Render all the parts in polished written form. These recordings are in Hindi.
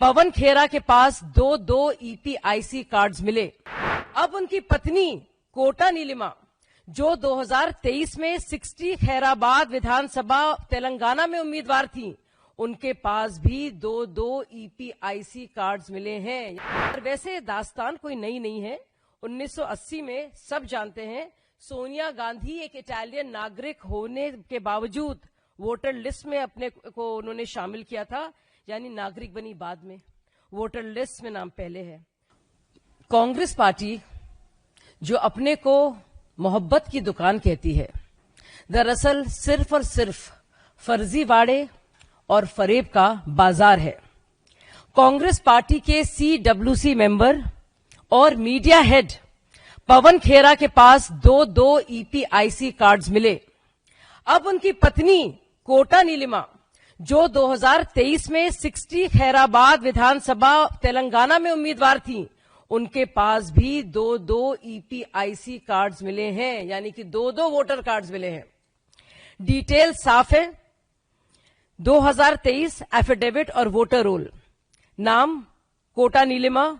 पवन खेरा के पास दो ईपीआईसी कार्ड्स मिले। अब उनकी पत्नी कोटा नीलिमा, जो 2023 में 60 खैराबाद विधानसभा तेलंगाना में उम्मीदवार थी, उनके पास भी दो ईपीआईसी कार्ड्स मिले हैं। और वैसे दास्तान कोई नई नहीं है। 1980 में सब जानते हैं, सोनिया गांधी एक इटालियन नागरिक होने के बावजूद वोटर लिस्ट में अपने को उन्होंने शामिल किया था, यानी नागरिक बनी बाद में, वोटर लिस्ट में नाम पहले है। कांग्रेस पार्टी जो अपने को मोहब्बत की दुकान कहती है, दरअसल सिर्फ और सिर्फ फर्जीवाड़े और फरेब का बाजार है। कांग्रेस पार्टी के CWC मेंबर और मीडिया हेड पवन खेरा के पास दो ईपीआईसी कार्ड्स मिले। अब उनकी पत्नी कोटा नीलिमा, जो 2023 में 60 खैराबाद विधानसभा तेलंगाना में उम्मीदवार थी, उनके पास भी दो ईपीआईसी कार्ड्स मिले हैं, यानी कि दो वोटर कार्ड्स मिले हैं। डिटेल साफ है। 2023 एफिडेविट और वोटर रोल, नाम कोटा नीलिमा,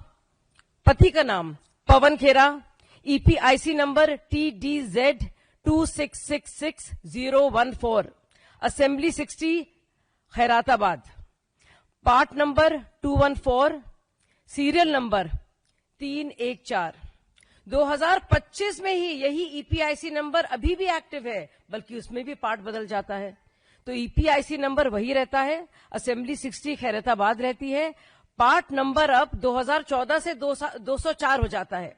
पति का नाम Pawan Khera, EPIC number TDZ 2666014, assembly 60 Khairatabad, part number 214, serial number 314। 2025 में ही यही ईपीआईसी नंबर अभी भी एक्टिव है, बल्कि उसमें भी पार्ट बदल जाता है, तो ईपीआईसी नंबर वही रहता है, असेंबली 60 खैराताबाद रहती है, पार्ट नंबर अब 2014 से 204 हो जाता है,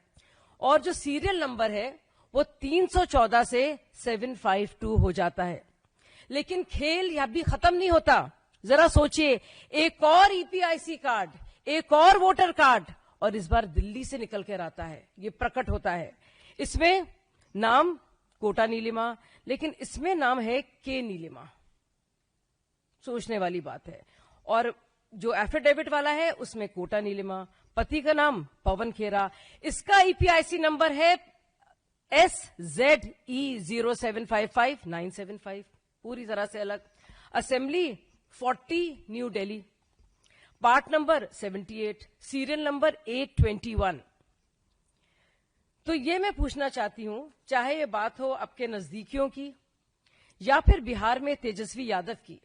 और जो सीरियल नंबर है वो 314 से 752 हो जाता है। लेकिन खेल यह भी खत्म नहीं होता। जरा सोचिए, एक और ईपीआईसी कार्ड, एक और वोटर कार्ड, और इस बार दिल्ली से निकल कर आता है, ये प्रकट होता है। इसमें नाम कोटा नीलिमा, लेकिन इसमें नाम है के नीलिमा। सोचने वाली बात है। और जो एफिडेविट वाला है उसमें कोटा नीलिमा, पति का नाम पवन खेरा। इसका ईपीआईसी नंबर है SZE 0755975, पूरी तरह से अलग। Assembly 40 new Delhi, part number 78, serial number 821। तो ये मैं पूछना चाहती हूं, चाहे ये बात हो आपके नजदीकियों की या फिर बिहार में तेजस्वी यादव की,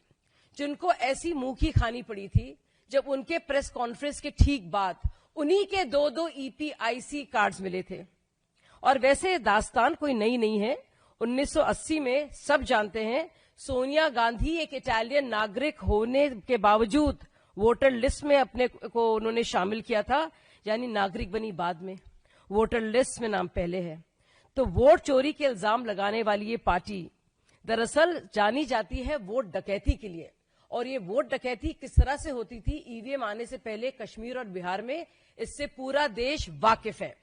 जिनको ऐसी मुंह की खानी पड़ी थी जब उनके प्रेस कॉन्फ्रेंस के ठीक बाद उन्हीं के दो ईपीआईसी कार्ड्स मिले थे। और वैसे दास्तान कोई नई नहीं है। 1980 में सब जानते हैं, सोनिया गांधी एक इटालियन नागरिक होने के बावजूद वोटर लिस्ट में अपने को उन्होंने शामिल किया था, यानी नागरिक बनी बाद में, वोटर लिस्ट में नाम पहले है। तो वोट चोरी के इल्जाम लगाने वाली ये पार्टी दरअसल जानी जाती है वोट डकैती के लिए। और ये वोट डकैती किस तरह से होती थी ईवीएम आने से पहले कश्मीर और बिहार में, इससे पूरा देश वाकिफ है।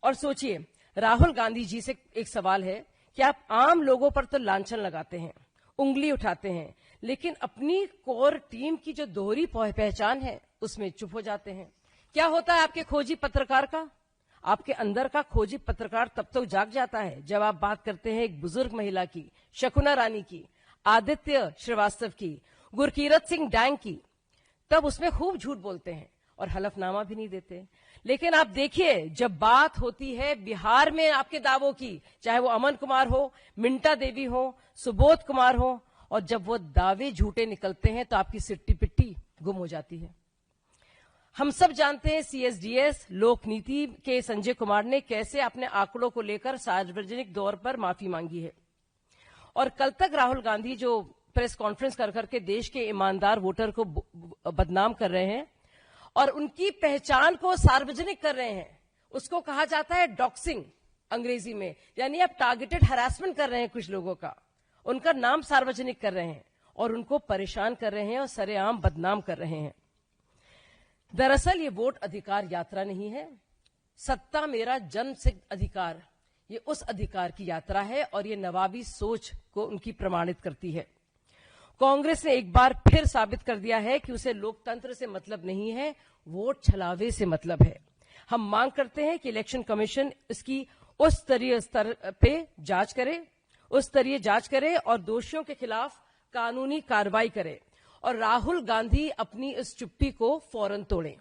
और सोचिए, राहुल गांधी जी से एक सवाल है कि आप आम लोगों पर तो लांछन लगाते हैं, उंगली उठाते हैं, लेकिन अपनी कोर टीम की जो दोहरी पहचान है उसमें चुप हो जाते हैं। क्या होता है आपके खोजी पत्रकार का? आपके अंदर का खोजी पत्रकार तब तक जाग जाता है जब आप बात करते हैं एक बुजुर्ग महिला की, शकुना रानी की, आदित्य श्रीवास्तव की, गुरकीरत सिंह डैंग की, तब उसमें खूब झूठ बोलते हैं और हलफनामा भी नहीं देते। लेकिन आप देखिए, जब बात होती है बिहार में आपके दावों की, चाहे वो अमन कुमार हो, मिंटा देवी हो, सुबोध कुमार हो, और जब वो दावे झूठे निकलते हैं तो आपकी सिट्टी पिट्टी गुम हो जाती है। हम सब जानते हैं CSDS लोक नीति के संजय कुमार ने कैसे अपने आंकड़ों को लेकर सार्वजनिक तौर पर माफी मांगी है। और कल तक राहुल गांधी जो प्रेस कॉन्फ्रेंस कर करके देश के ईमानदार वोटर को बदनाम कर रहे हैं और उनकी पहचान को सार्वजनिक कर रहे हैं, उसको कहा जाता है डॉक्सिंग अंग्रेजी में, यानी आप टारगेटेड हरासमेंट कर रहे हैं कुछ लोगों का, उनका नाम सार्वजनिक कर रहे हैं और उनको परेशान कर रहे हैं और सरेआम बदनाम कर रहे हैं। दरअसल ये वोट अधिकार यात्रा नहीं है, सत्ता मेरा जन्म सिद्ध अधिकार, ये उस अधिकार की यात्रा है और ये नवाबी सोच को उनकी प्रमाणित करती है। कांग्रेस ने एक बार फिर साबित कर दिया है कि उसे लोकतंत्र से मतलब नहीं है, वोट छलावे से मतलब है। हम मांग करते हैं कि इलेक्शन कमीशन इसकी उस स्तरीय स्तर पे जांच करे, और दोषियों के खिलाफ कानूनी कार्रवाई करे और राहुल गांधी अपनी इस चुप्पी को फौरन तोड़ें।